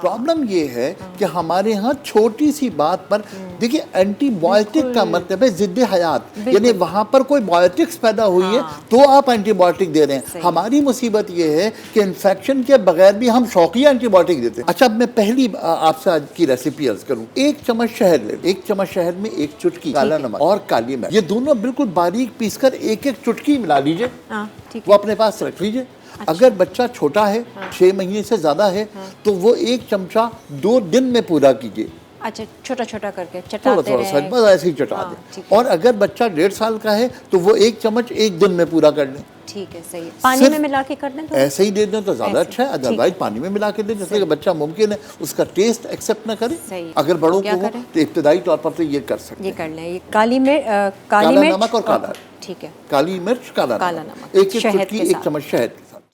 Problem ये है कि हमारे यहाँ छोटी सी बात पर देखिए, एंटीबायोटिक का मतलब है जिद्द हयात, यानी वहाँ पर कोई बायोटिक्स पैदा हुई है तो आप एंटीबायोटिक दे रहे हैं। हमारी मुसीबत ये है कि इन्फेक्शन के बगैर भी हम शौकिया एंटीबायोटिक देते हैं। अच्छा, अब मैं पहली आपसे आज की रेसिपी अर्ज करूँ। 1 चम्मच शहद ले, 1 चम्मच शहद में 1 चुटकी काला नमक और काली मिर्च, ये दोनों बिल्कुल बारीक पीसकर 1-1 चुटकी मिला लीजिए, वो अपने पास रख लीजिए। अगर बच्चा छोटा है, 6 महीने से ज्यादा है, तो वो 1 चमचा 2 दिन में पूरा कीजिए। अच्छा, छोटा छोटा करके चटाते रहे, बस ऐसे ही चटा दें। और अगर बच्चा 1.5 साल का है तो वो 1 चम्मच 1 दिन में पूरा कर लें। ठीक है, सही है। पानी में मिला के कर दें तो ऐसे ही दे दें तो ज्यादा अच्छा है, अदरवाइज पानी में मिला के दें, जैसे कि बच्चा मुमकिन है उसका टेस्ट एक्सेप्ट ना करे। अगर बड़ों को हो तो इब्तदाई तौर पर तो ये कर सकते हैं, ये कर लें। ये काली मिर्च, काला नमक और काला, ठीक है, काली मिर्च, काला नमक, 1-1 चुटकी, 1 चम्मच शहद।